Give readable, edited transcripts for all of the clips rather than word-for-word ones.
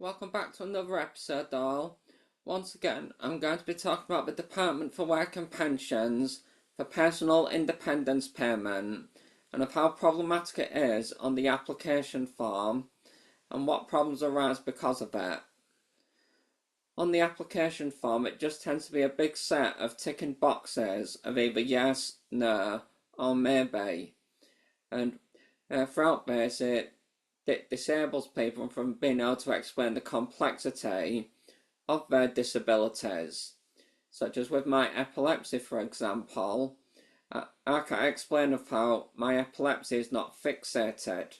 welcome back to another episode, all. Once again, I'm going to be talking about the Department for Work and Pensions for personal independence payment and of how problematic it is on the application form and what problems arise because of it. On the application form, it just tends to be a big set of ticking boxes of either yes, no, or maybe. And throughout this, it disables people from being able to explain the complexity of their disabilities. Such as with my epilepsy, for example, I can explain of how my epilepsy is not fixated.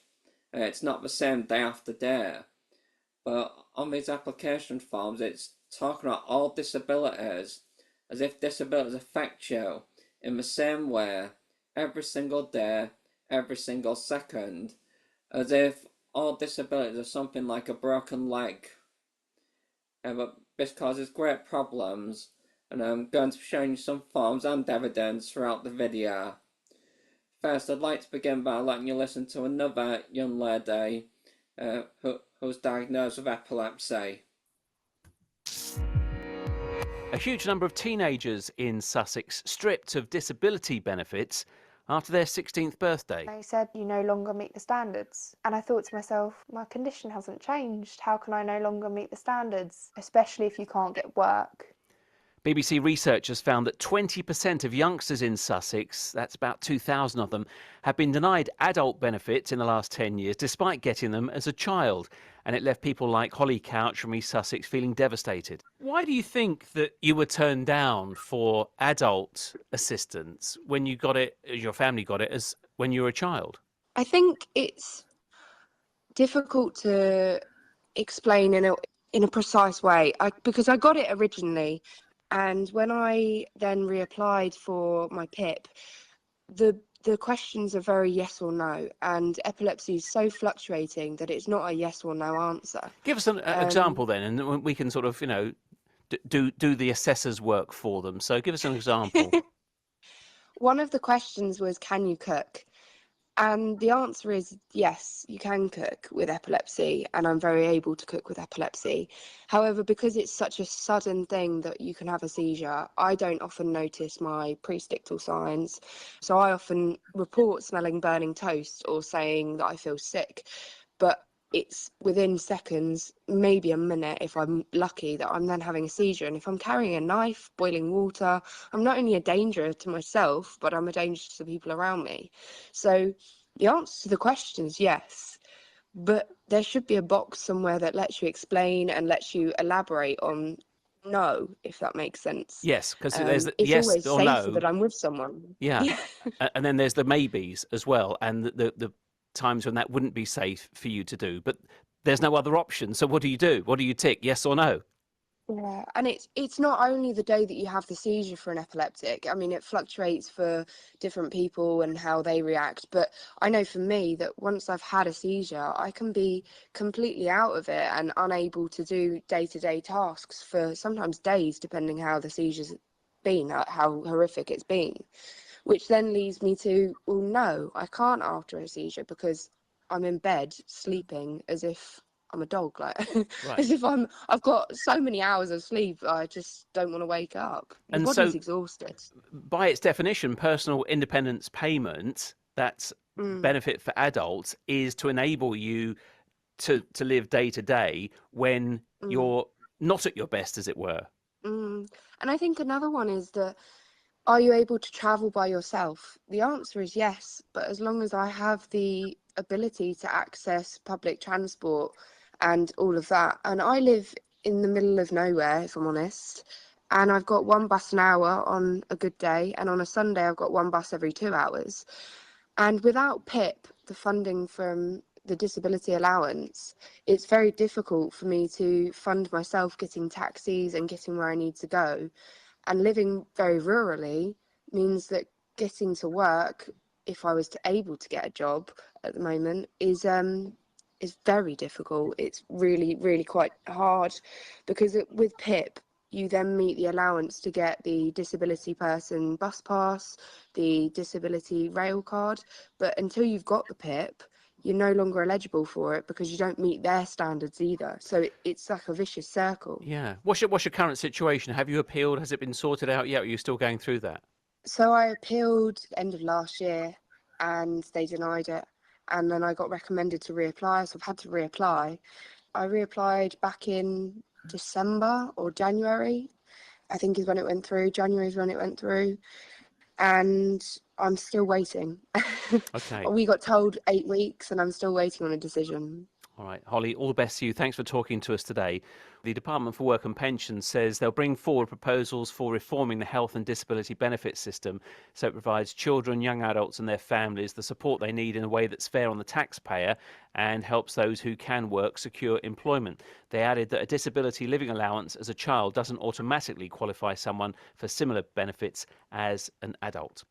It's not the same day after day. But on these application forms, it's talking about all disabilities as if disabilities affect you in the same way every single day, every single second, as if all disabilities are something like a broken leg. But this causes great problems, and I'm going to be showing you some forms and evidence throughout the video. First, I'd like to begin by letting you listen to another young lady who was diagnosed with epilepsy. A huge number of teenagers in Sussex stripped of disability benefits after their 16th birthday. They said, you no longer meet the standards. And I thought to myself, my condition hasn't changed. How can I no longer meet the standards, especially if you can't get work? BBC researchers found that 20% of youngsters in Sussex, that's about 2,000 of them, have been denied adult benefits in the last 10 years, despite getting them as a child. And it left people like Holly Couch from East Sussex feeling devastated. Why do you think that you were turned down for adult assistance when you got it, your family got it, as when you were a child? I think it's difficult to explain in a precise way because I got it originally. And when I then reapplied for my PIP, the questions are very yes or no, and epilepsy is so fluctuating that it's not a yes or no answer. Give us an example then, and we can sort of, do the assessor's work for them. So give us an example. One of the questions was, can you cook? And the answer is yes, you can cook with epilepsy, and I'm very able to cook with epilepsy. However, because it's such a sudden thing that you can have a seizure, I don't often notice my prestictal signs. So I often report smelling burning toast or saying that I feel sick. But it's within seconds, maybe a minute if I'm lucky, that I'm then having a seizure. And if I'm carrying a knife, boiling water, I'm not only a danger to myself, but I'm a danger to the people around me. So the answer to the question is yes, but there should be a box somewhere that lets you explain and lets you elaborate on no, if that makes sense. Yes, because there's the it's yes always or safer no. that I'm with someone. Yeah. And then there's the maybes as well, and the times when that wouldn't be safe for you to do, but there's no other option. So what do you do? What do you tick, yes or no? Yeah, and it's not only the day that you have the seizure for an epileptic. I mean, it fluctuates for different people and how they react. But I know for me that once I've had a seizure, I can be completely out of it and unable to do day-to-day tasks for sometimes days, depending how the seizure's been, how horrific it's been. Which then leads me to, well, no, I can't after a seizure because I'm in bed sleeping as if I'm a dog, like Right. as if I've got so many hours of sleep, I just don't want to wake up. Your And body's so, exhausted. by its definition, personal independence payment, that's benefit for adults, is to enable you to live day to day when you're not at your best, as it were. And I think another one is that, are you able to travel by yourself? The answer is yes, but as long as I have the ability to access public transport and all of that. And I live in the middle of nowhere, if I'm honest, and I've got one bus an hour on a good day, and on a Sunday I've got one bus every 2 hours. And without PIP, the funding from the disability allowance, it's very difficult for me to fund myself getting taxis and getting where I need to go. And living very rurally means that getting to work, if I was able to get a job at the moment, is very difficult. It's really, really quite hard because with PIP, you then meet the allowance to get the disability person bus pass, the disability rail card. But until you've got the PIP, you're no longer eligible for it because you don't meet their standards either. So it's like a vicious circle. Yeah. What's your current situation? Have you appealed? Has it been sorted out yet? Or are you still going through that? So I appealed end of last year and they denied it. And then I got recommended to reapply. So I've had to reapply. I reapplied back in December or January, I think is when it went through. January is when it went through. And I'm still waiting. Okay. We got told 8 weeks and I'm still waiting on a decision. All right, Holly, all the best to you. Thanks for talking to us today. The Department for Work and Pensions says they'll bring forward proposals for reforming the health and disability benefit system so it provides children, young adults and their families the support they need in a way that's fair on the taxpayer and helps those who can work secure employment. They added that a disability living allowance as a child doesn't automatically qualify someone for similar benefits as an adult.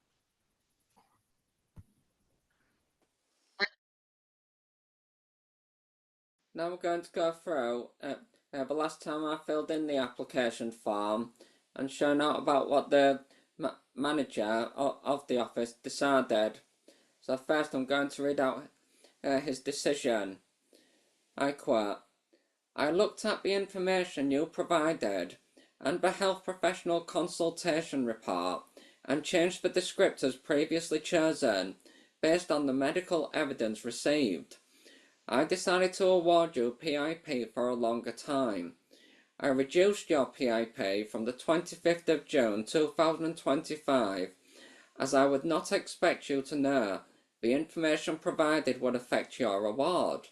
Now we're going to go through the last time I filled in the application form and shown out about what the manager of the office decided. So first I'm going to read out his decision. I quote, "I looked at the information you provided and the health professional consultation report and changed the descriptors previously chosen based on the medical evidence received. I decided to award you PIP for a longer time. I reduced your PIP from the 25th of June 2025 as I would not expect you to know the information provided would affect your award.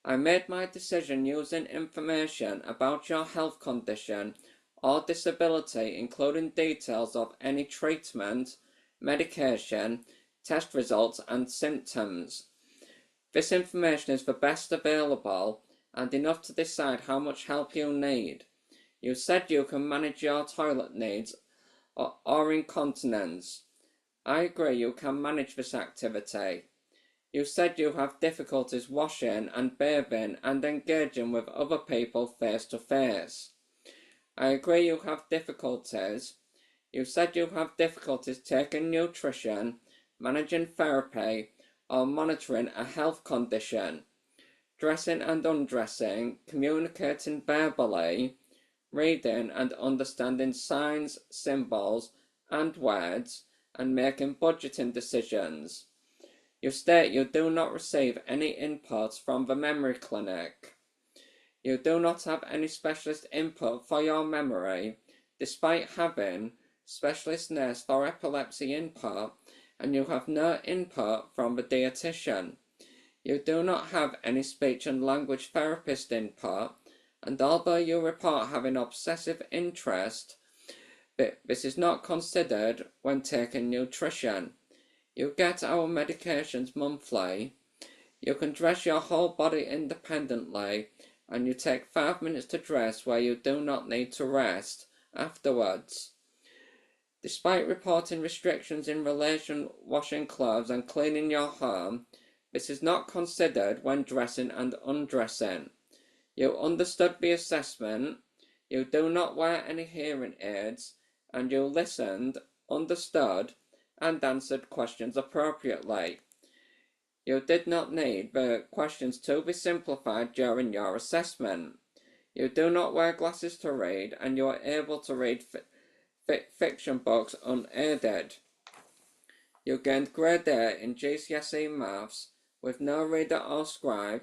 I made my decision using information about your health condition or disability, including details of any treatment, medication, test results and symptoms. This information is the best available and enough to decide how much help you need. You said you can manage your toilet needs or incontinence. I agree you can manage this activity. You said you have difficulties washing and bathing and engaging with other people face to face. I agree you have difficulties. You said you have difficulties taking nutrition, managing therapy, or monitoring a health condition, dressing and undressing, communicating verbally, reading and understanding signs, symbols, and words, and making budgeting decisions. You state you do not receive any inputs from the memory clinic. You do not have any specialist input for your memory, despite having specialist nurse for epilepsy input, and you have no input from the dietitian. You do not have any speech and language therapist input, and although you report having obsessive interest, this is not considered when taking nutrition. You get our medications monthly. You can dress your whole body independently, and you take 5 minutes to dress where you do not need to rest afterwards. Despite reporting restrictions in relation washing clothes and cleaning your home, this is not considered when dressing and undressing. You understood the assessment, you do not wear any hearing aids, and you listened, understood, and answered questions appropriately. You did not need the questions to be simplified during your assessment. You do not wear glasses to read, and you are able to read fiction books unaided. You gained grade A in GCSE Maths with no reader or scribe,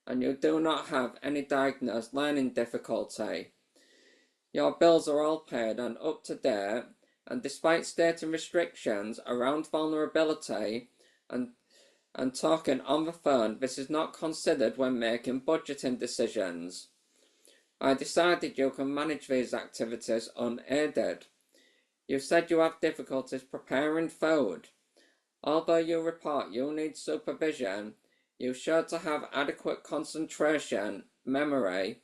and you do not have any diagnosed learning difficulty. Your bills are all paid and up to date, and despite stating restrictions around vulnerability and talking on the phone, this is not considered when making budgeting decisions. I decided you can manage these activities unaided. You said you have difficulties preparing food. Although you report you need supervision, you showed to have adequate concentration, memory,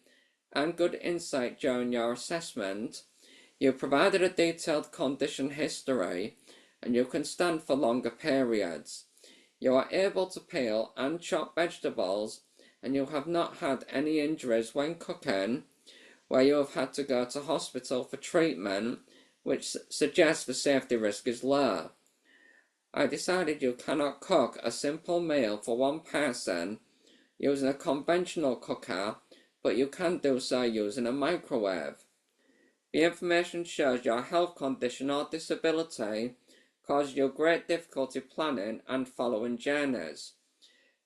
and good insight during your assessment. You provided a detailed condition history, and you can stand for longer periods. You are able to peel and chop vegetables, and you have not had any injuries when cooking, where you have had to go to hospital for treatment, which suggests the safety risk is low. I decided you cannot cook a simple meal for one person using a conventional cooker, but you can do so using a microwave. The information shows your health condition or disability causes you great difficulty planning and following journeys.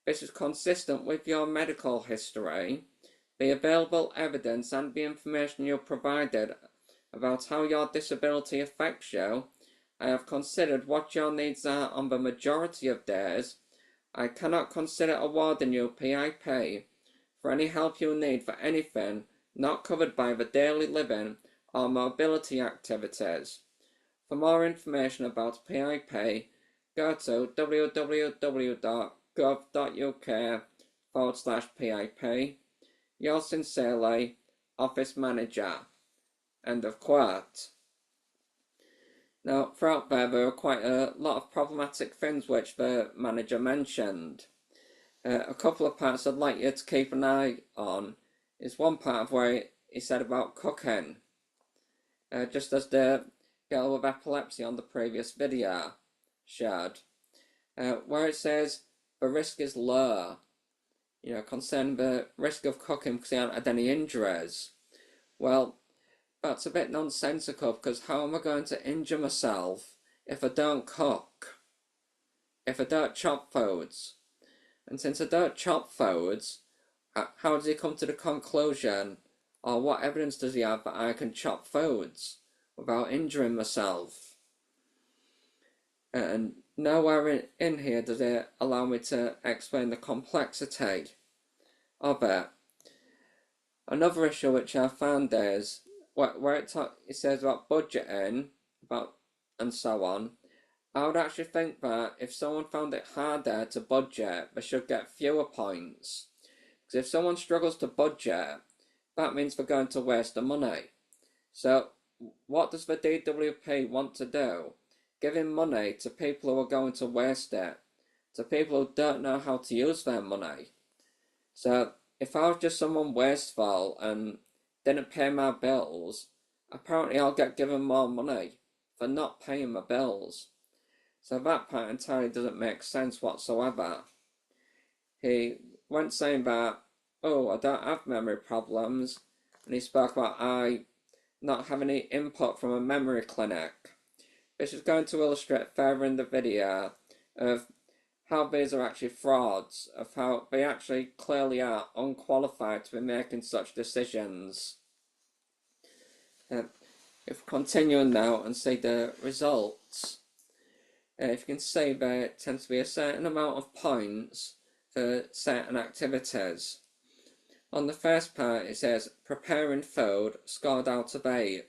This is consistent with your medical history, the available evidence and the information you provided about how your disability affects you. I have considered what your needs are on the majority of days. I cannot consider awarding you PIP for any help you need for anything not covered by the daily living or mobility activities. For more information about PIP, go to www.gov.uk/PIP. Yours sincerely, Office Manager. End of quote. Now, throughout there were quite a lot of problematic things which the manager mentioned. A couple of parts I'd like you to keep an eye on is one part of where he said about cooking. Just as the girl with epilepsy on the previous video showed, where it says the risk is low, concerning the risk of cooking because he hadn't had any injuries. Well, that's a bit nonsensical, because how am I going to injure myself if I don't cook? If I don't chop foods? And since I don't chop foods, how does he come to the conclusion, or what evidence does he have that I can chop foods without injuring myself? And nowhere in here does it allow me to explain the complexity of it. Another issue which I found is where it says about budgeting, and so on. I would actually think that if someone found it harder to budget, they should get fewer points. Because if someone struggles to budget, that means they're going to waste the money. So what does the DWP want to do? Giving money to people who are going to waste it, to people who don't know how to use their money. So if I was just someone wasteful and didn't pay my bills, apparently I'll get given more money for not paying my bills. So that part entirely doesn't make sense whatsoever. He went saying that, oh, I don't have memory problems, and he spoke about I not having any input from a memory clinic. This is going to illustrate further in the video of how these are actually frauds, of how they actually clearly are unqualified to be making such decisions. If we continue now and see the results, if you can see there tends to be a certain amount of points for certain activities. On the first part it says preparing food, scored out of 8.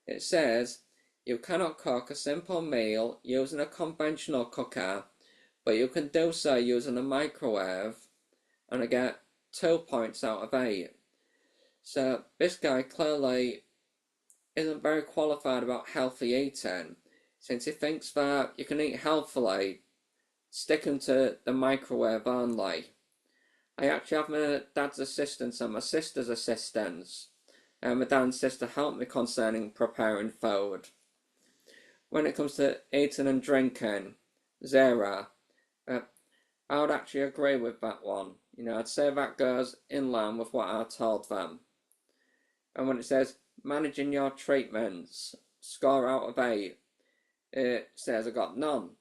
It says you cannot cook a simple meal using a conventional cooker, but you can do so using a microwave, and I get 2 points out of 8. So this guy clearly isn't very qualified about healthy eating, since he thinks that you can eat healthily sticking to the microwave only. I actually have my dad's assistance and my sister's assistance, and my dad and sister help me concerning preparing food. When it comes to eating and drinking, 0. I would actually agree with that one. I'd say that goes in line with what I told them. And when it says managing your treatments, score out of 8, it says I got none.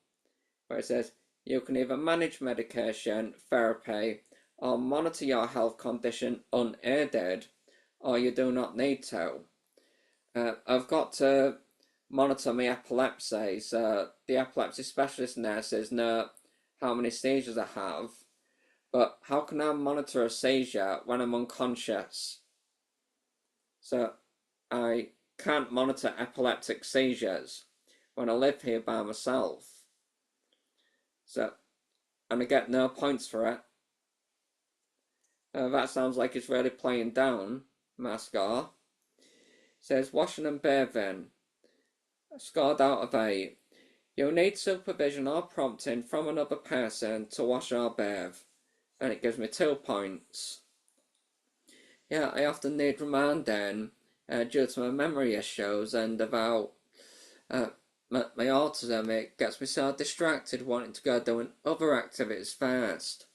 Where it says you can either manage medication, therapy, or monitor your health condition unaided, or you do not need to. I've got to monitor my epilepsy, so the epilepsy specialist nurses know how many seizures I have, but how can I monitor a seizure when I'm unconscious? So I can't monitor epileptic seizures when I live here by myself. And I get no points for it. That sounds like it's really playing down my score. It says washing and bathing, scored out of 8. You need supervision or prompting from another person to wash or bathe, and it gives me 2 points. Yeah, I often need reminding due to my memory issues and about my autism, it gets me so distracted wanting to go doing other activities first.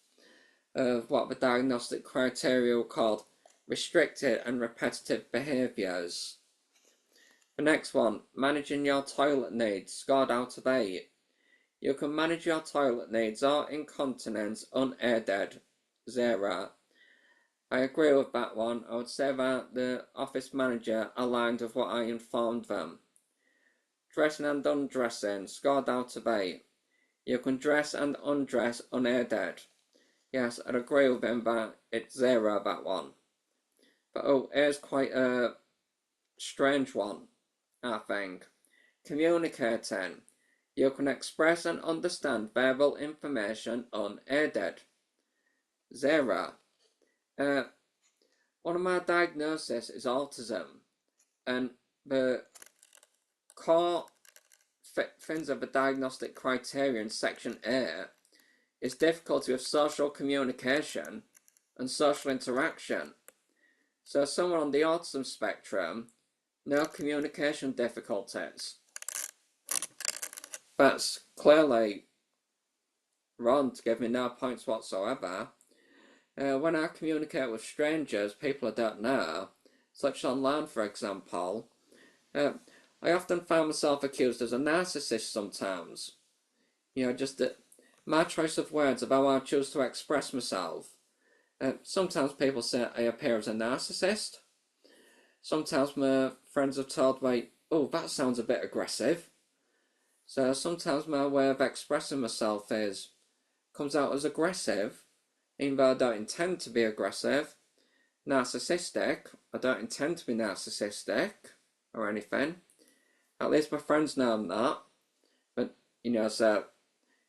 What the diagnostic criteria were called restricted and repetitive behaviours. The next one, managing your toilet needs, scored out of 8. You can manage your toilet needs or incontinence unaided, 0. I agree with that one. I would say that the office manager aligned with what I informed them. Dressing and undressing, scored out of 8. You can dress and undress unaided. Yes, I'd agree with him that it's 0, that one. But here's quite a strange one, I think. Communicating. You can express and understand verbal information unaided. 0. One of my diagnoses is autism, and the core things of the diagnostic criteria in section 8 is difficulty with social communication and social interaction. So someone on the autism spectrum, no communication difficulties. That's clearly wrong to give me no points whatsoever. When I communicate with strangers, people I don't know, such as online for example, I often find myself accused as a narcissist sometimes. Just my choice of words of how I choose to express myself. Sometimes people say I appear as a narcissist. Sometimes my friends have told me, oh, that sounds a bit aggressive. So sometimes my way of expressing myself comes out as aggressive, even though I don't intend to be aggressive. Narcissistic, I don't intend to be narcissistic or anything. At least my friends know I'm not. But, so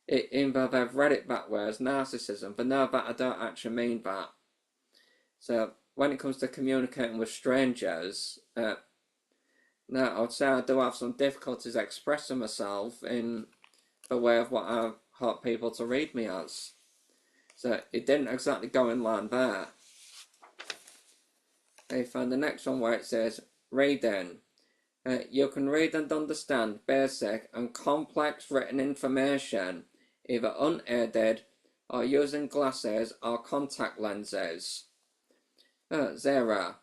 even though they've read it that way as narcissism, but know that I don't actually mean that. So when it comes to communicating with strangers, no, I would say I do have some difficulties expressing myself in the way of what I hope people to read me as. So it didn't exactly go in line there. I found the next one where it says reading. You can read and understand basic and complex written information, either unaided or using glasses or contact lenses. 0.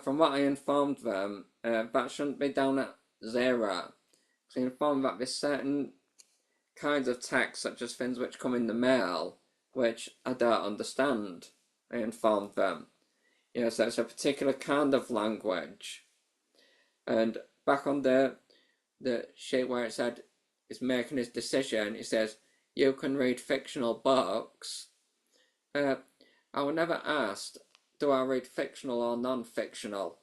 From what I informed them, that shouldn't be down at 0. So I informed that there's certain kinds of text, such as things which come in the mail, which I don't understand. I informed them. So it's a particular kind of language. And back on the sheet where it said he's making his decision, it says, you can read fictional books. I was never asked, do I read fictional or non-fictional?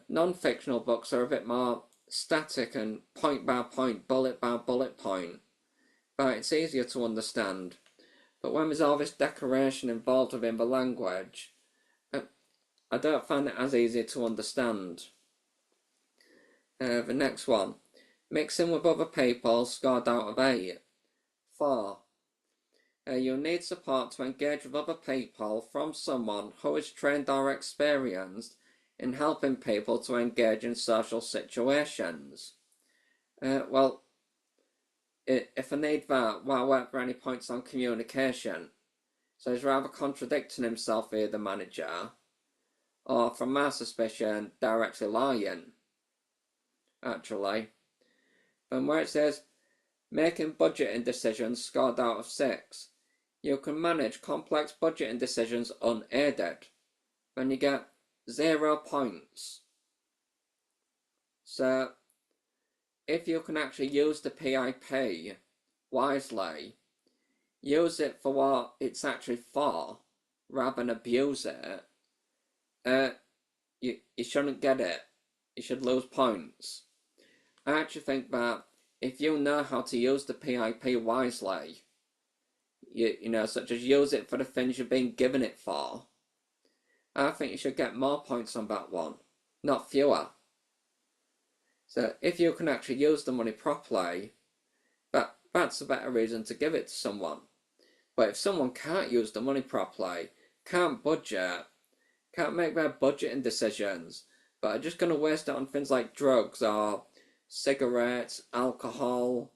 Non-fictional books are a bit more static and point by point, bullet by bullet point. But it's easier to understand. But when there's all this decoration involved within the language, I don't find it as easy to understand. The next one, mixing with other people, scored out of 8. 4. You need support to engage with other people from someone who is trained or experienced in helping people to engage in social situations. Well, if I need that, why weren't there any points on communication? So he's rather contradicting himself here, the manager, or from my suspicion, directly lying, actually. And where it says, making budgeting decisions, scored out of 6. You can manage complex budgeting decisions unaided. Then you get 0 points. So, if you can actually use the PIP wisely, use it for what it's actually for, rather than abuse it, you shouldn't get it. You should lose points. I actually think that if you know how to use the PIP wisely, such as use it for the things you've been given it for, I think you should get more points on that one, not fewer. So if you can actually use the money properly, that's a better reason to give it to someone. But if someone can't use the money properly, can't budget, can't make their budgeting decisions, but are just going to waste it on things like drugs or cigarettes, alcohol,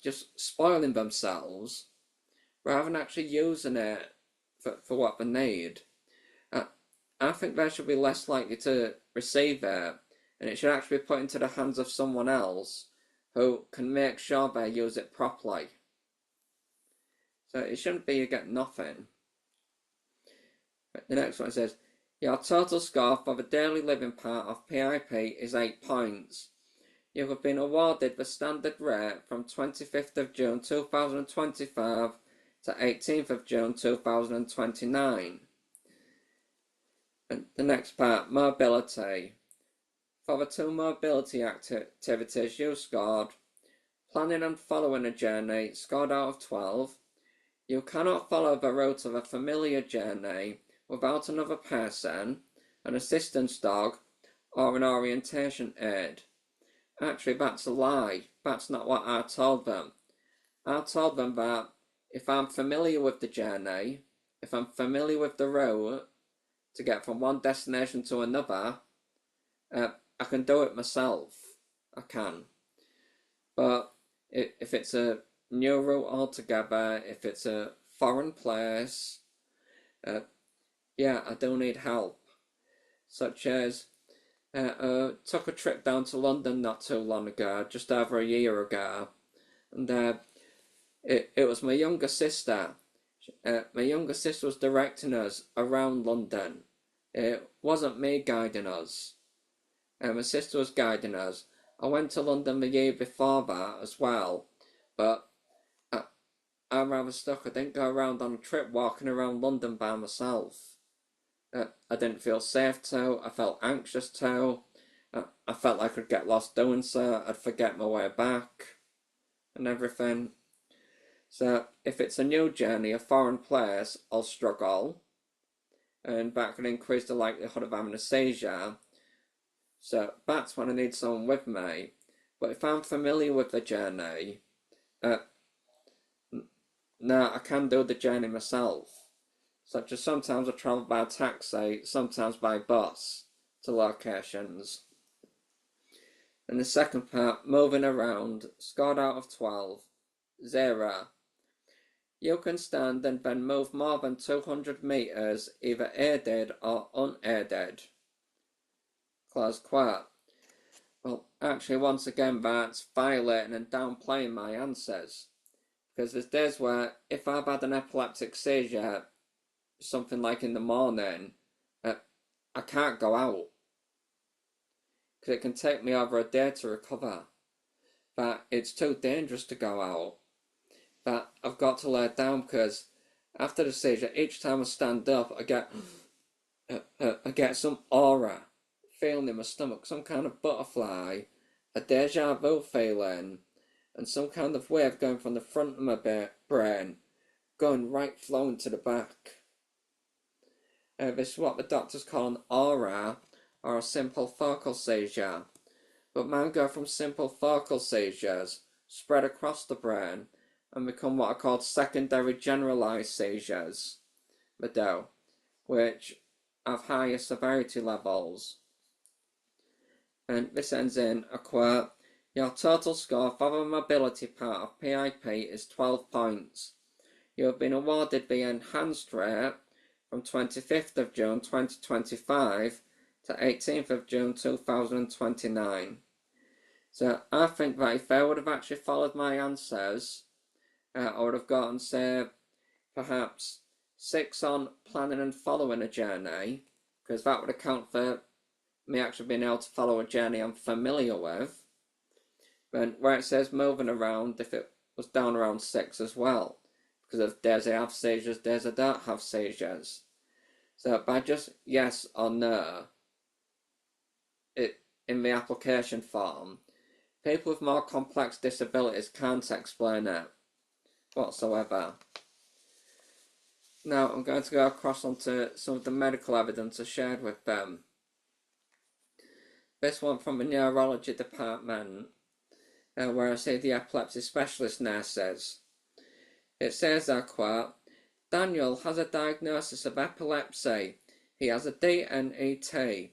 just spoiling themselves rather than actually using it for what they need. I think they should be less likely to receive it, and it should actually be put into the hands of someone else who can make sure they use it properly. So it shouldn't be you get nothing. The next one says, your total score for the daily living part of PIP is 8 points. You have been awarded the standard rate from 25th of June 2025 to 18th of June 2029. And the next part, mobility. For the 2 mobility activities you scored, planning and following a journey scored out of 12. You cannot follow the route of a familiar journey without another person, an assistance dog, or an orientation aid. Actually, that's a lie. That's not what I told them. I told them that if I'm familiar with the journey, if I'm familiar with the route to get from one destination to another, I can do it myself. I can. But if it's a new route altogether, if it's a foreign place, yeah, I do need help. Such as, took a trip down to London not too long ago, just over a year ago, and it was my younger sister. My younger sister was directing us around London. It wasn't me guiding us. My sister was guiding us. I went to London the year before that as well, but I'm rather stuck. I didn't go around on a trip walking around London by myself. I didn't feel safe to. I felt anxious to. I felt like I'd get lost doing so. I'd forget my way back and everything. So if it's a new journey, a foreign place, I'll struggle, and that can increase the likelihood of having a seizure. So that's when I need someone with me. But if I'm familiar with the journey, no, I can do the journey myself. Such as sometimes I travel by taxi, sometimes by bus to locations. And the second part, moving around, scored out of 12, 0. You can stand and then move more than 200 metres, either aided or unaided. Close quote. Well, actually, once again, that's violating and downplaying my answers. Because there's days where, if I've had an epileptic seizure, something like in the morning, I can't go out. Because it can take me over a day to recover. But it's too dangerous to go out. But I've got to lay down, because after the seizure, each time I stand up, I get some aura feeling in my stomach, some kind of butterfly, a deja vu feeling, and some kind of wave going from the front of my brain, going right flowing to the back. This is what the doctors call an aura, or a simple focal seizure. But mine go from simple focal seizures, spread across the brain, and become what are called secondary generalized seizures, which have higher severity levels. And this ends in a quote, your total score for the mobility part of PIP is 12 points. You have been awarded the enhanced rate from 25th of June 2025 to 18th of June 2029. So I think that if I would have actually followed my answers, I would have gotten, say, perhaps 6 on planning and following a journey, because that would account for me actually being able to follow a journey I'm familiar with. But where it says moving around, if it was down around 6 as well, because of days I have seizures, days I don't have seizures. So by just yes or no, in the application form, people with more complex disabilities can't explain it whatsoever. Now I'm going to go across onto some of the medical evidence I shared with them. This one from the neurology department, where I see the epilepsy specialist nurses. It says, I quote, Daniel has a diagnosis of epilepsy. He has a DNET,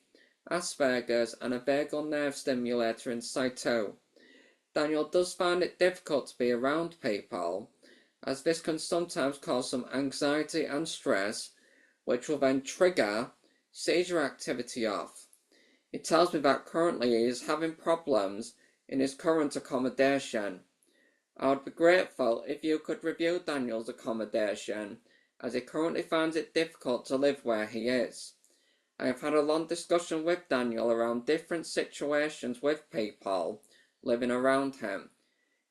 Asperger's, and a vagal nerve stimulator in situ. Daniel does find it difficult to be around people, as this can sometimes cause some anxiety and stress, which will then trigger seizure activity off. He tells me that currently he is having problems in his current accommodation. I would be grateful if you could review Daniel's accommodation, as he currently finds it difficult to live where he is. I have had a long discussion with Daniel around different situations with people living around him.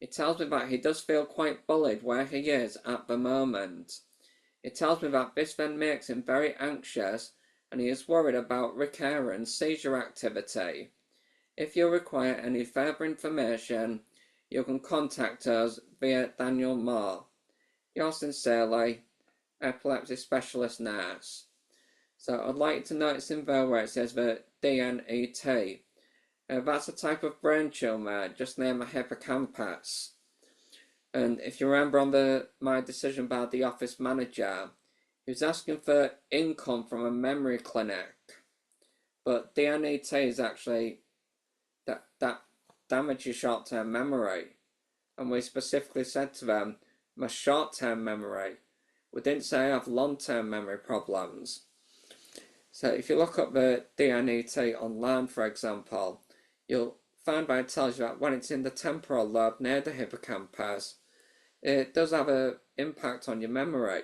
He tells me that he does feel quite bullied where he is at the moment. He tells me that this then makes him very anxious and he is worried about recurrent seizure activity. If you require any further information, you can contact us via Daniel Moore. Yours sincerely, Epilepsy Specialist Nurse. So I'd like to notice in there where it says the DNET. That's a type of brain tumour just near my hippocampus. And if you remember on my decision by the office manager, he was asking for income from a memory clinic. But DNET is actually that damages short-term memory. And we specifically said to them, my short-term memory. We didn't say I have long-term memory problems. So if you look up the DNET online, for example, you'll find that it tells you that when it's in the temporal lobe near the hippocampus, it does have an impact on your memory.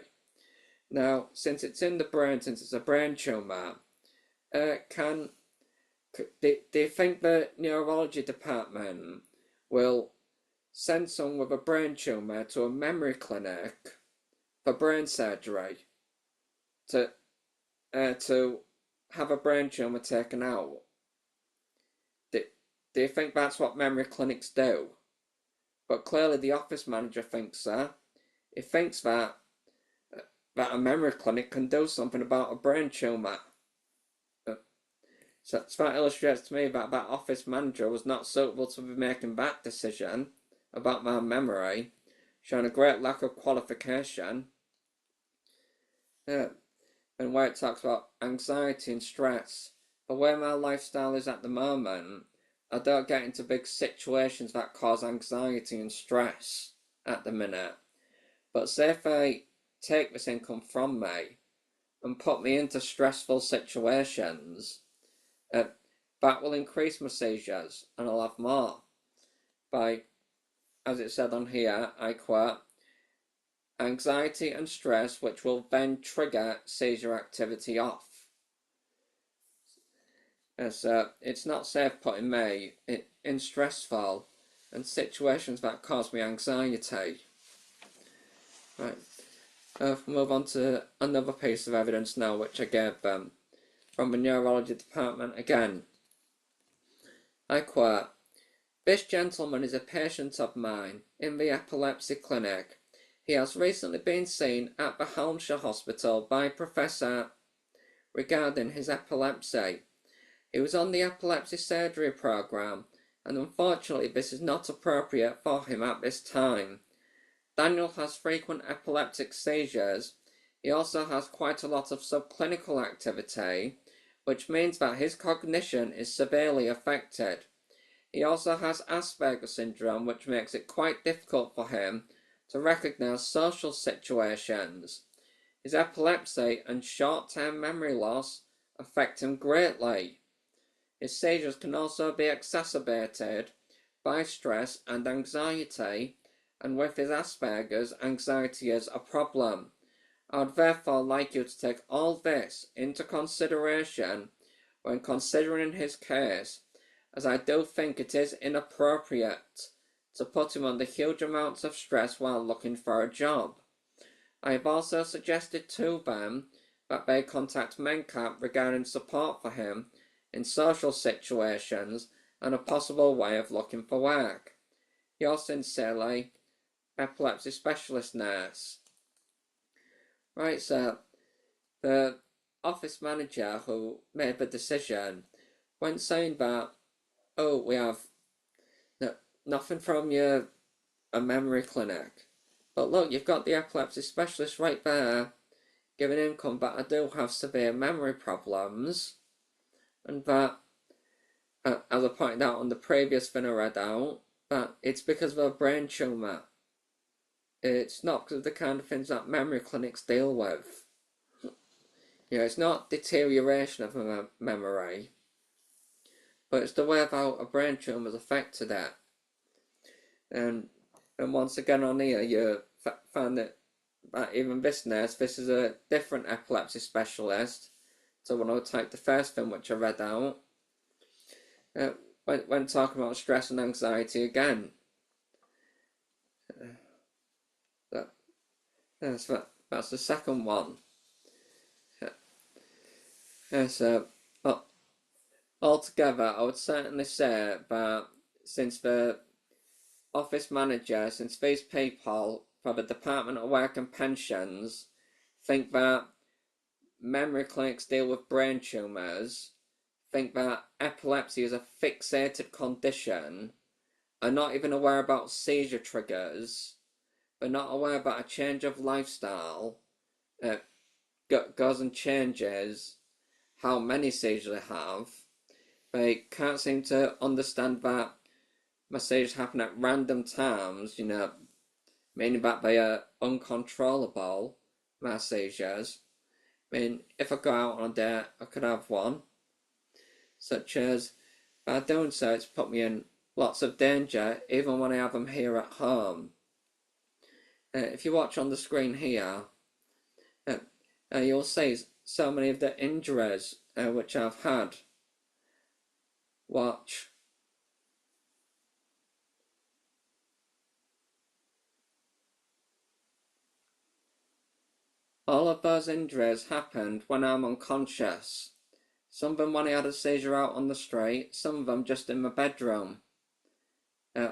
Now, since it's in the brain, since it's a brain tumour, do you think the neurology department will send someone with a brain tumour to a memory clinic for brain surgery to have a brain tumour taken out? Do you think that's what memory clinics do? But clearly the office manager thinks so. He thinks that a memory clinic can do something about a brain tumour. So that illustrates to me that office manager was not suitable to be making that decision about my memory, showing a great lack of qualification. And where it talks about anxiety and stress, the way my lifestyle is at the moment, I don't get into big situations that cause anxiety and stress at the minute. But say if I take this income from me and put me into stressful situations, that will increase my seizures and I'll have more. By, as it said on here, I quote, anxiety and stress which will then trigger seizure activity off. So it's not safe putting me in stressful and situations that cause me anxiety. Right, we'll move on to another piece of evidence now which I gave them from the neurology department again. I quote, this gentleman is a patient of mine in the epilepsy clinic. He has recently been seen at the Halmshire Hospital by Professor regarding his epilepsy. He was on the epilepsy surgery programme, and unfortunately this is not appropriate for him at this time. Daniel has frequent epileptic seizures. He also has quite a lot of subclinical activity, which means that his cognition is severely affected. He also has Asperger's syndrome, which makes it quite difficult for him to recognise social situations. His epilepsy and short-term memory loss affect him greatly. His seizures can also be exacerbated by stress and anxiety, and with his Asperger's, anxiety is a problem. I would therefore like you to take all this into consideration when considering his case, as I do think it is inappropriate to put him under huge amounts of stress while looking for a job. I have also suggested to them that they contact MenCap regarding support for him in social situations and a possible way of looking for work. Yours sincerely, Epilepsy Specialist Nurse. Right, so the office manager who made the decision, when saying that, oh, we have nothing from a memory clinic, but look, you've got the epilepsy specialist right there giving income, but I do have severe memory problems. and that, as I pointed out on the previous thing I read out, that it's because of a brain tumour. It's not because of the kind of things that memory clinics deal with. It's not deterioration of a memory, but it's the way how a brain tumour has affected it. And once again on here, you find that even this nurse, this is a different epilepsy specialist. So when I take the first thing which I read out, when talking about stress and anxiety again, that's the second one. So altogether, I would certainly say that since the office manager, since these people for the Department of Work and Pensions think that memory clinics deal with brain tumours, think that epilepsy is a fixated condition, are not even aware about seizure triggers, are not aware about a change of lifestyle, goes and changes how many seizures they have. They can't seem to understand that my seizures happen at random times, meaning that they are uncontrollable, my seizures. I mean, if I go out on a day, I could have one, such as, by doing so, it's put me in lots of danger, even when I have them here at home. If you watch on the screen here, you'll see so many of the injuries which I've had. Watch. All of those injuries happened when I'm unconscious. Some of them when I had a seizure out on the street, some of them just in my bedroom.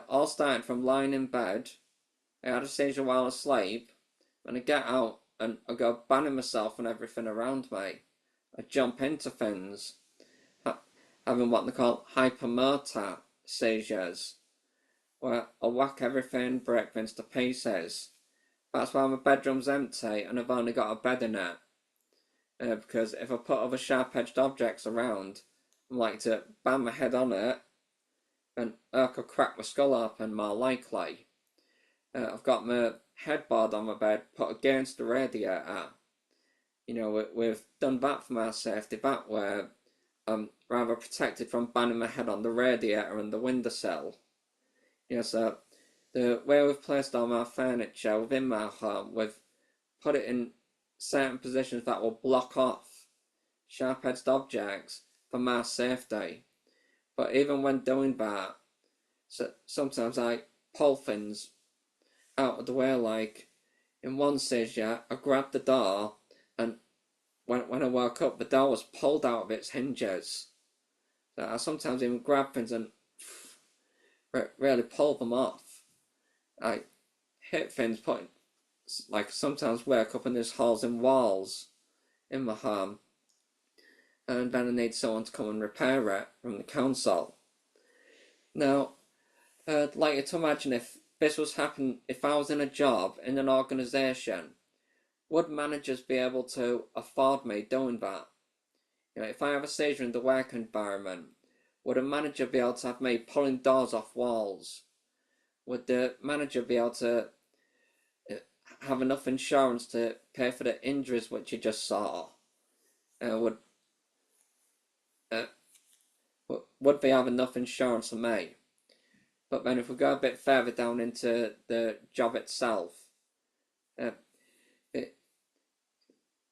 All started from lying in bed. I had a seizure while asleep. When I get out and I go banning myself and everything around me, I jump into things, having what they call hypermotor seizures, where I whack everything, break things to pieces. That's why my bedroom's empty and I've only got a bed in it. Because if I put other sharp-edged objects around, I'm likely to bang my head on it and I could crack my skull open more likely. I've got my headboard on my bed put against the radiator. We've done that for my safety, that way I'm rather protected from banging my head on the radiator and the windowsill. So the way we've placed all my furniture within my home, we've put it in certain positions that will block off sharp-edged objects for my safety. But even when doing that, sometimes I pull things out of the way. Like in one seizure, I grabbed the door, and when I woke up, the door was pulled out of its hinges. So I sometimes even grab things and really pull them off. I hit things, sometimes wake up and there's holes in walls in my home, and then I need someone to come and repair it from the council. Now, I'd like you to imagine if this was happening, if I was in a job in an organisation, would managers be able to afford me doing that? If I have a seizure in the work environment, would a manager be able to have me pulling doors off walls? Would the manager be able to have enough insurance to pay for the injuries which you just saw? Would they have enough insurance for me? But then if we go a bit further down into the job itself,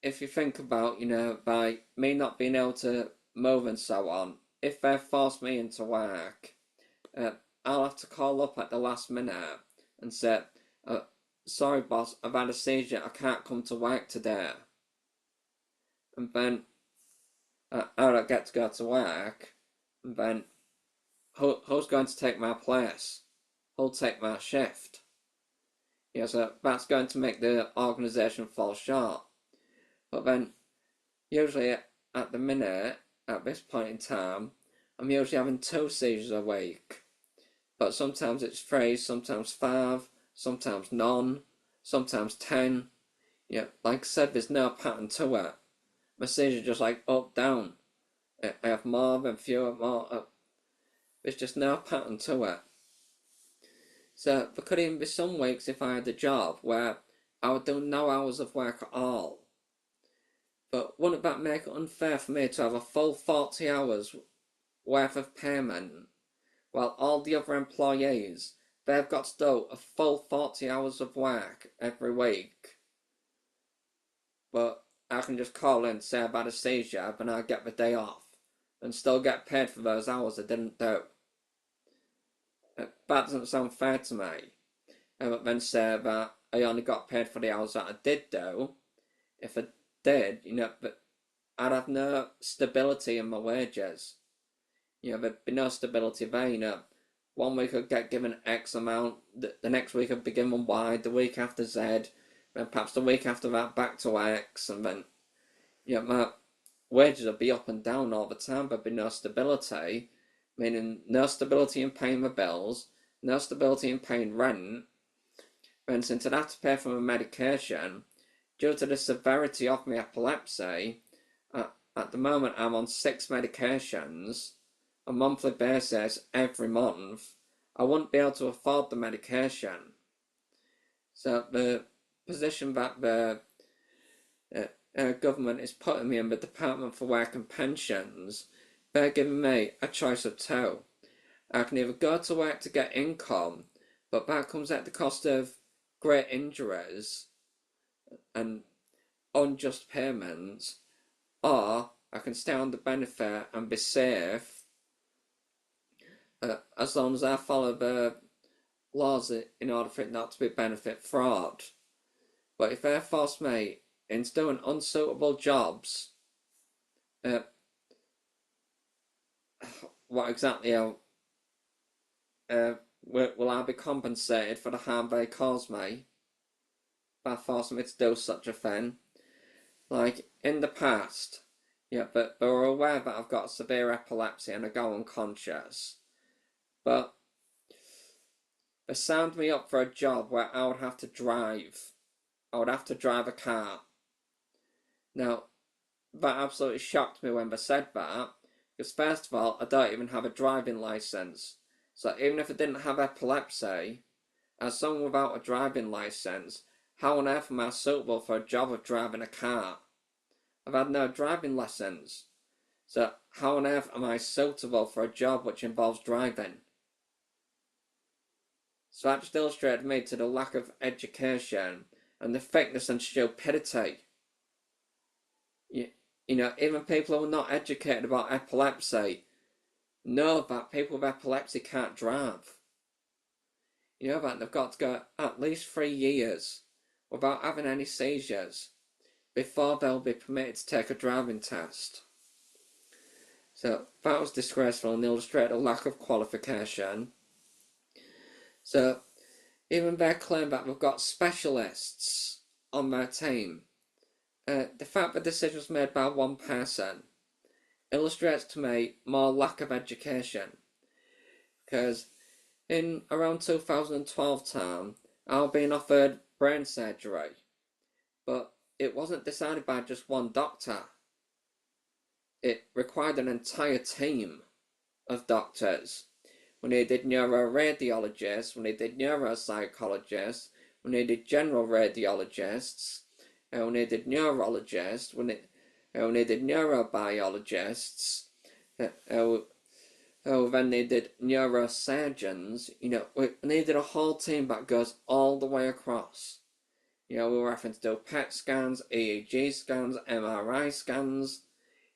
if you think about, by me not being able to move and so on, if they force me into work, I'll have to call up at the last minute and say, sorry boss, I've had a seizure, I can't come to work today. And then I don't get to go to work, and then who's going to take my place? Who'll take my shift? So that's going to make the organisation fall short. But then, usually at the minute, at this point in time, I'm usually having 2 seizures a week. But sometimes it's 3, sometimes 5, sometimes none, sometimes 10. Like I said, there's no pattern to it. My seizures just like up, down. I have more, then fewer, more. There's just no pattern to it. So there could even be some weeks if I had a job where I would do no hours of work at all. But wouldn't that make it unfair for me to have a full 40 hours worth of payment, while all the other employees, they've got to do a full 40 hours of work every week? But I can just call in, say I've had a seizure, and I get the day off, and still get paid for those hours I didn't do. That doesn't sound fair to me. But then say that I only got paid for the hours that I did do. If I did, but I'd have no stability in my wages. There'd be no stability there. 1 week I'd get given X amount, the next week I'd be given Y, the week after Z, then perhaps the week after that back to X, and then my wages would be up and down all the time. There'd be no stability, meaning no stability in paying my bills, no stability in paying rent. And since I'd have to pay for my medication, due to the severity of my epilepsy, at the moment I'm on 6 medications, a monthly basis every month. I wouldn't be able to afford the medication. So the position that the government is putting me in, the Department for Work and Pensions, they're giving me a choice of two. I can either go to work to get income, but that comes at the cost of great injuries and unjust payments, or I can stay on the benefit and be safe as long as I follow the laws in order for it not to be benefit fraud. But if they force me into doing unsuitable jobs, what exactly will I be compensated for the harm they cause me by forcing me to do such a thing? Like in the past, but they were aware that I've got severe epilepsy and I go unconscious. But they signed me up for a job where I would have to drive. I would have to drive a car. Now, that absolutely shocked me when they said that, because first of all, I don't even have a driving licence. So even if I didn't have epilepsy, as someone without a driving licence, how on earth am I suitable for a job of driving a car? I've had no driving lessons. So how on earth am I suitable for a job which involves driving? So that just illustrated me to the lack of education and the thickness and stupidity. Even people who are not educated about epilepsy know that people with epilepsy can't drive. That they've got to go at least 3 years without having any seizures before they'll be permitted to take a driving test. So that was disgraceful and illustrated a lack of qualification. So even they claim that we've got specialists on their team. The fact that the decision was made by one person illustrates to me more lack of education. Because in around 2012 time, I was being offered brain surgery, but it wasn't decided by just one doctor. It required an entire team of doctors. We needed neuroradiologists, we needed neuropsychologists, we needed general radiologists, we needed neurologists, we needed neurobiologists, we then needed neurosurgeons. We needed a whole team that goes all the way across. We were having to do PET scans, EEG scans, MRI scans.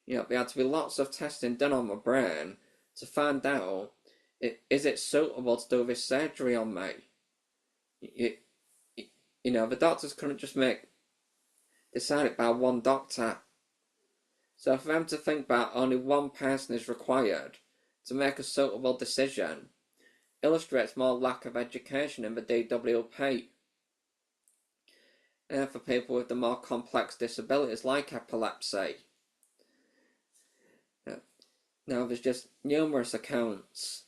There had to be lots of testing done on my brain to find out, is it suitable to do this surgery on me? The doctors couldn't just decide it by one doctor. So for them to think that only one person is required to make a suitable decision illustrates more lack of education in the DWP. For people with the more complex disabilities like epilepsy. Now there's just numerous accounts.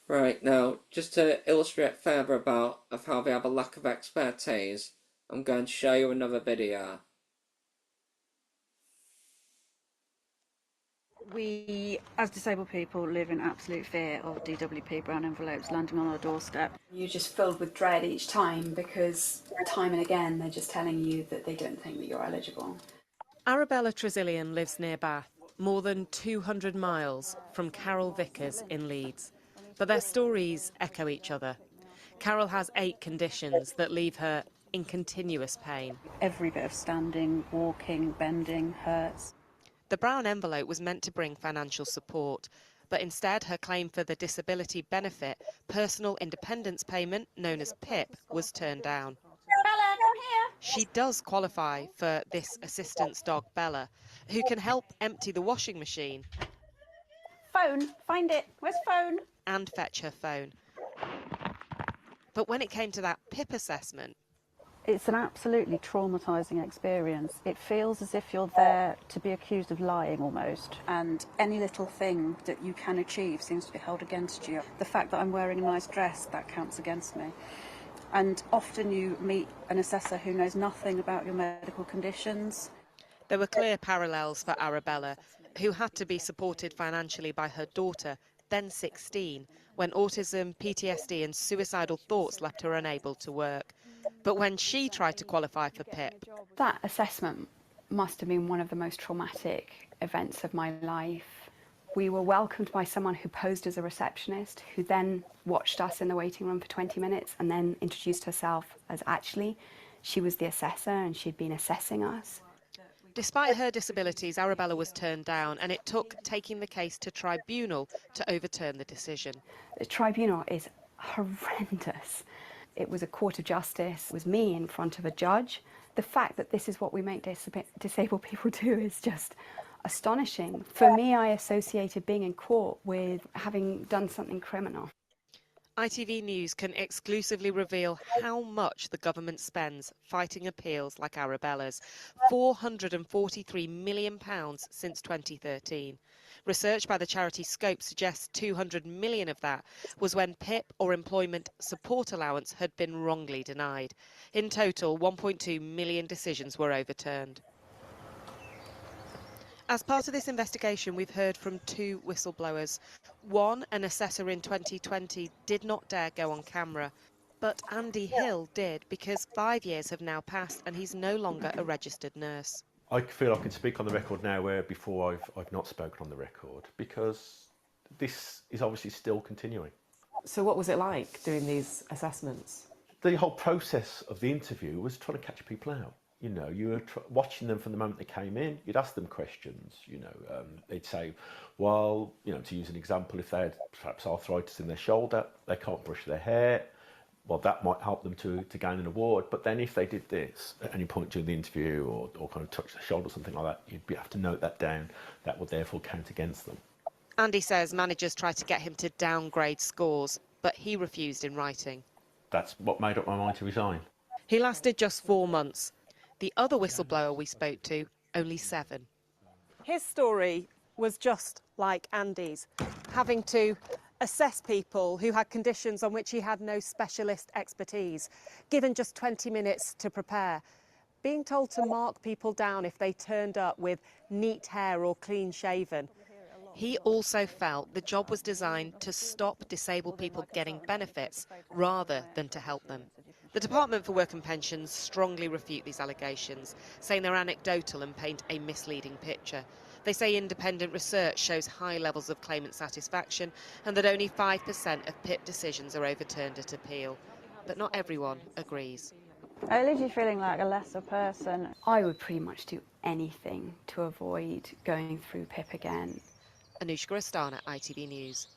Right, now just to illustrate further about how they have a lack of expertise, I'm going to show you another video. We, as disabled people, live in absolute fear of DWP brown envelopes landing on our doorstep. You're just filled with dread each time because time and again they're just telling you that they don't think that you're eligible. Arabella Tresillian lives near Bath, more than 200 miles from Carol Vickers in Leeds. But their stories echo each other. Carol has 8 conditions that leave her in continuous pain. Every bit of standing, walking, bending hurts. The brown envelope was meant to bring financial support, but instead her claim for the disability benefit, personal independence payment, known as PIP, was turned down. Bella, come here. She does qualify for this assistance dog, Bella, who can help empty the washing machine. Phone, find it. Where's phone? And fetch her phone. But when it came to that PIP assessment, It's an absolutely traumatising experience. It feels as if you're there to be accused of lying almost. And any little thing that you can achieve seems to be held against you. The fact that I'm wearing a nice dress, that counts against me. And often you meet an assessor who knows nothing about your medical conditions. there were clear parallels for Arabella, who had to be supported financially by her daughter, then 16, when autism, PTSD and suicidal thoughts left her unable to work. But when she tried to qualify for PIP, That assessment must have been one of the most traumatic events of my life. We were welcomed by someone who posed as a receptionist, who then watched us in the waiting room for 20 minutes and then introduced herself as actually she was the assessor and she'd been assessing us. despite her disabilities, Arabella was turned down, and it took taking the case to tribunal to overturn the decision. The tribunal is horrendous. It was a court of justice. It was me in front of a judge. The fact that this is what we make disabled people do is just astonishing. For me, I associated being in court with having done something criminal. ITV News can exclusively reveal how much the government spends fighting appeals like Arabella's, £443 million since 2013. Research by the charity Scope suggests 200 million of that was when PIP or employment support allowance had been wrongly denied. In total, 1.2 million decisions were overturned. As part of this investigation, we've heard from 2 whistleblowers. One, an assessor in 2020, did not dare go on camera, but Andy Hill did, because 5 years have now passed and he's no longer a registered nurse. I feel I can speak on the record now where before I've not spoken on the record, because this is obviously still continuing. So what was it like doing these assessments? The whole process of the interview was trying to catch people out. You know, you were watching them from the moment they came in. You'd ask them questions. You know, they'd say, well, you know, to use an example, if they had perhaps arthritis in their shoulder, they can't brush their hair. Well, that might help them to gain an award. But then if they did this at any point during the interview or kind of touch their shoulder or something like that, you'd have to note that down. That would therefore count against them. Andy says managers tried to get him to downgrade scores, but he refused in writing. That's what made up my mind to resign. He lasted just 4 months. The other whistleblower we spoke to, only 7. His story was just like Andy's, having to assess people who had conditions on which he had no specialist expertise, given just 20 minutes to prepare, being told to mark people down if they turned up with neat hair or clean shaven. He also felt the job was designed to stop disabled people getting benefits rather than to help them. The Department for Work and Pensions strongly refute these allegations, saying they're anecdotal and paint a misleading picture. They say independent research shows high levels of claimant satisfaction and that only 5% of PIP decisions are overturned at appeal. But not everyone agrees. It leaves you feeling like a lesser person. I would pretty much do anything to avoid going through PIP again. Anushka Astana, ITV News.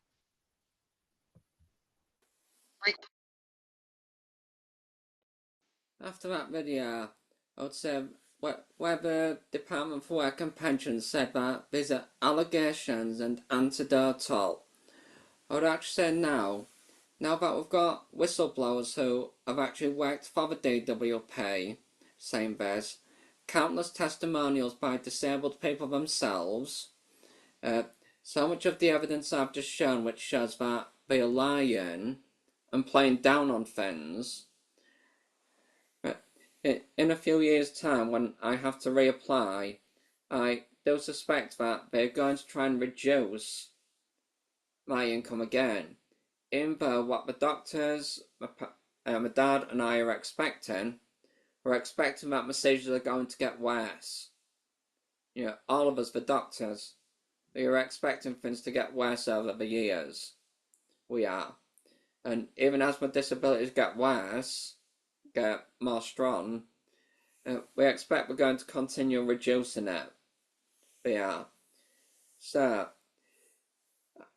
After that video, I would say where the Department for Work and Pensions said that these are allegations and anecdotal, I would actually say now that we've got whistleblowers who have actually worked for the DWP saying this, countless testimonials by disabled people themselves, so much of the evidence I've just shown which shows that they're lying and playing down on things. In a few years' time, when I have to reapply, I do suspect that they're going to try and reduce my income again, even though what the doctors, my dad and I are expecting, we're expecting that my seizures are going to get worse. You know, all of us, the doctors, we are expecting things to get worse over the years. We are. And even as my disabilities get worse, get more strong, we expect we're going to continue reducing it. We are. So,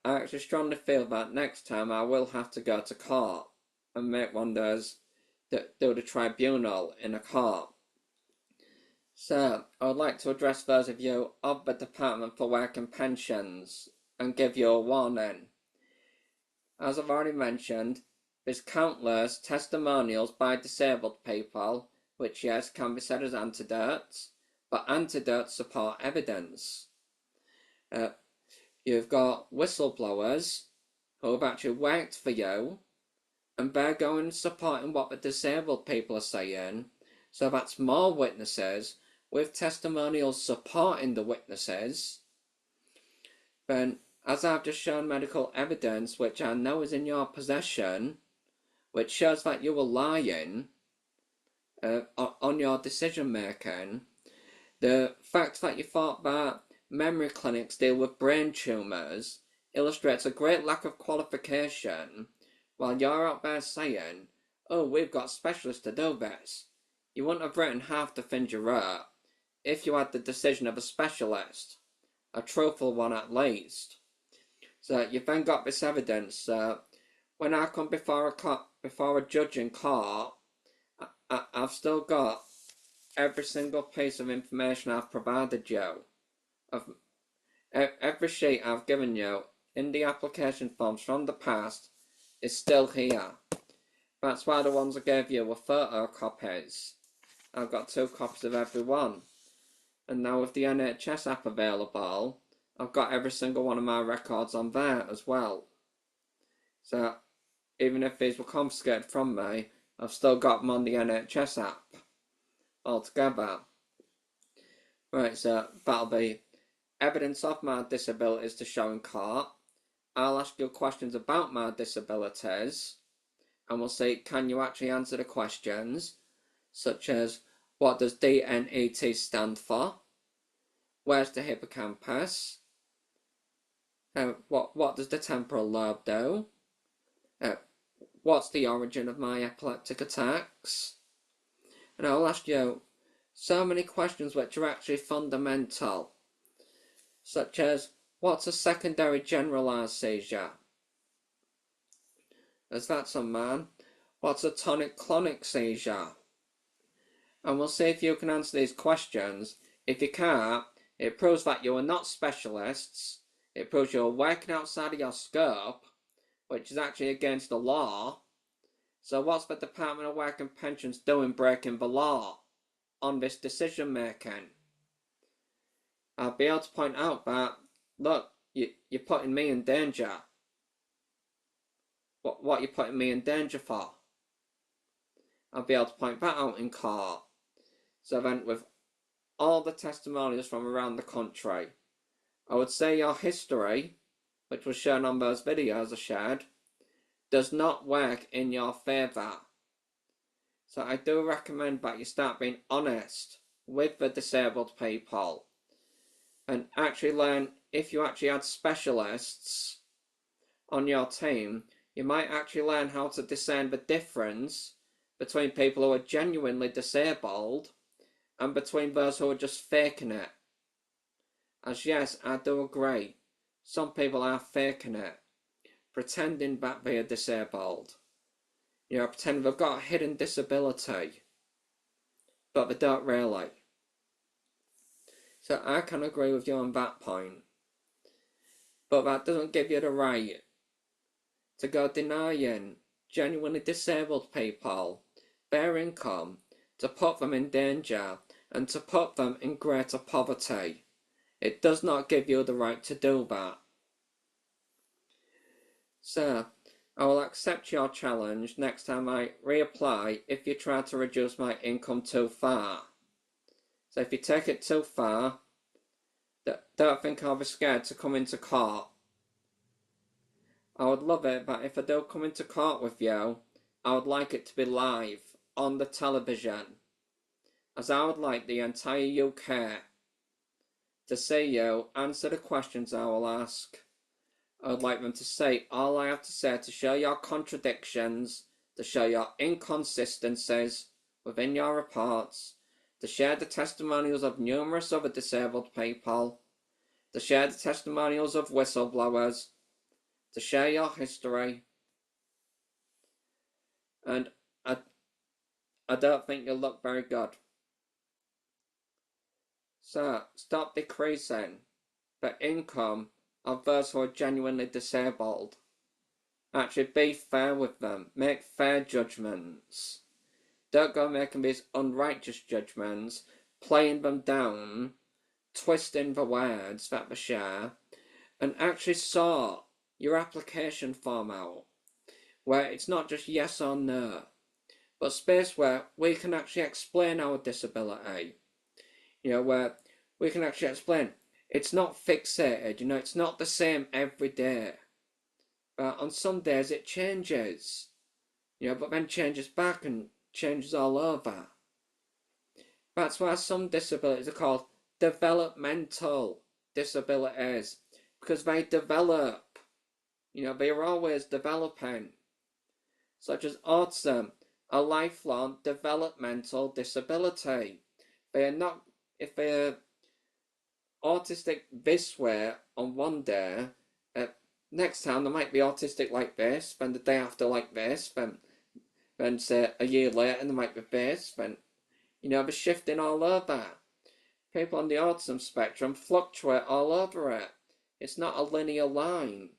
I actually strongly feel that next time I will have to go to court and make one of those, do the tribunal in a court. So, I would like to address those of you of the Department for Work and Pensions and give you a warning. As I've already mentioned, there's countless testimonials by disabled people, which yes, can be said as antidotes, but antidotes support evidence. You've got whistleblowers who have actually worked for you, and they're going and supporting what the disabled people are saying, so that's more witnesses with testimonials supporting the witnesses. Then, as I've just shown medical evidence, which I know is in your possession, which shows that you were lying on your decision making, the fact that you thought that memory clinics deal with brain tumours illustrates a great lack of qualification, while you're out there saying, oh, we've got specialists to do this. You wouldn't have written half the things you wrote if you had the decision of a specialist, a truthful one at least. So you've then got this evidence. When I come before a judge in court, I've still got every single piece of information I've provided you. Every sheet I've given you in the application forms from the past is still here. That's why the ones I gave you were photocopies. I've got 2 copies of every one. And now with the NHS app available, I've got every single one of my records on there as well. So even if these were confiscated from me, I've still got them on the NHS app altogether. Right, so that'll be evidence of my disabilities to show in court. I'll ask you questions about my disabilities, and we'll see, can you actually answer the questions, such as, what does DNET stand for? Where's the hippocampus? What does the temporal lobe do? What's the origin of my epileptic attacks? And I'll ask you so many questions which are actually fundamental, such as, what's a secondary generalised seizure? As that's a man. What's a tonic-clonic seizure? And we'll see if you can answer these questions. If you can't, it proves that you are not specialists. It proves you're working outside of your scope, which is actually against the law. So what's the Department of Work and Pensions doing breaking the law on this decision making? I'll be able to point out that, look, you're putting me in danger. What are you putting me in danger for? I'll be able to point that out in court. So then, with all the testimonials from around the country, I would say your history, which was shown on those videos I shared, does not work in your favour. So I do recommend that you start being honest with the disabled people and actually learn, if you actually had specialists on your team, you might actually learn how to discern the difference between people who are genuinely disabled and between those who are just faking it. As yes, I do agree, some people are faking it, pretending that they are disabled. You know, pretending they've got a hidden disability, but they don't really. So I can agree with you on that point. But that doesn't give you the right to go denying genuinely disabled people their income, to put them in danger and to put them in greater poverty. It does not give you the right to do that. So, I will accept your challenge next time I reapply if you try to reduce my income too far. So if you take it too far, don't think I'll be scared to come into court. I would love it, but if I do come into court with you, I would like it to be live on the television, as I would like the entire UK to see you answer the questions I will ask. I would like them to say all I have to say to show your contradictions, to show your inconsistencies within your reports, to share the testimonials of numerous other disabled people, to share the testimonials of whistleblowers, to share your history. And I don't think you'll look very good. So stop decreasing the income of those who are genuinely disabled. Actually be fair with them. Make fair judgments. Don't go making these unrighteous judgments, playing them down, twisting the words that they share, and actually sort your application form out, where it's not just yes or no, but space where we can actually explain our disability. Where we can actually explain it's not fixated, it's not the same every day. On some days it changes, but then changes back and changes all over. That's why some disabilities are called developmental disabilities, because they develop, they are always developing. Such as autism, a lifelong developmental disability. They are not, if they're autistic this way on one day, next time they might be autistic like this, then the day after like this, then say a year later they might be this, then they're shifting all over. People on the autism spectrum fluctuate all over it. It's not a linear line.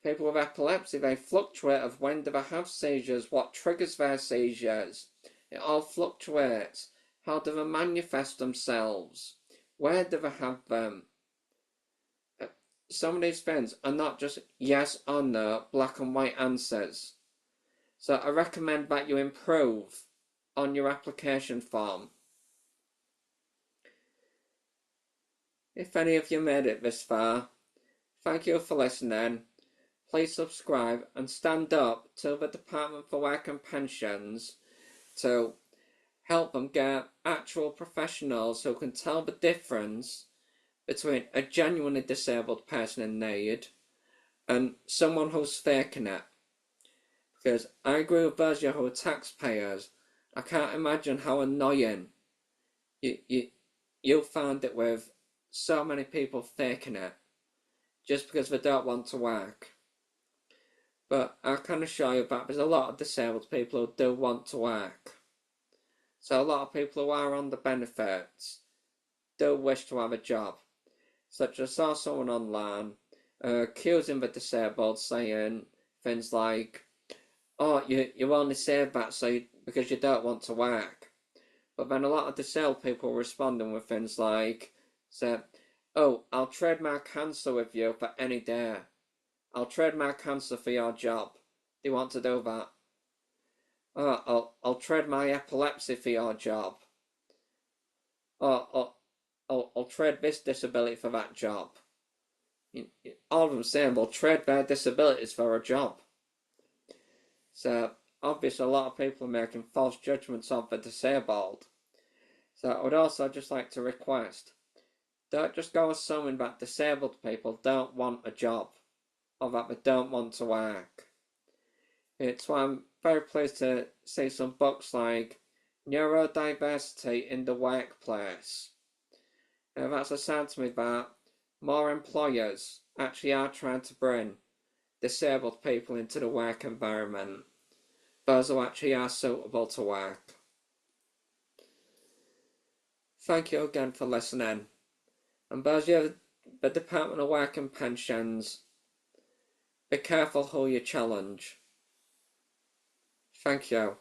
People with epilepsy, they fluctuate of when do they have seizures, what triggers their seizures. It all fluctuates. How do they manifest themselves? Where do they have them? Some of these things are not just yes or no, black and white answers. So I recommend that you improve on your application form. If any of you made it this far, thank you for listening. Please subscribe and stand up to the Department for Work and Pensions to help them get actual professionals who can tell the difference between a genuinely disabled person in need and someone who's faking it. Because I agree with those of you who are taxpayers. I can't imagine how annoying you'll find it with so many people faking it just because they don't want to work. But I can assure you that there's a lot of disabled people who do want to work. So a lot of people who are on the benefits do wish to have a job. Such as I saw someone online accusing the disabled, saying things like, oh, you only say that because you don't want to work. But then a lot of disabled people responding with things like, oh, I'll trade my cancer with you for any day. I'll trade my cancer for your job. Do you want to do that? Oh, I'll trade my epilepsy for your job. Oh, I'll trade this disability for that job. All of them saying they'll trade their disabilities for a job. So, obviously, a lot of people are making false judgments of the disabled. So, I would also just like to request, don't just go assuming that disabled people don't want a job or that they don't want to work. It's why I'm very pleased to see some books like Neurodiversity in the Workplace. That's a sign to me that more employers actually are trying to bring disabled people into the work environment, those who actually are suitable to work. Thank you again for listening. And those of you at the Department of Work and Pensions, be careful who you challenge. Thank you.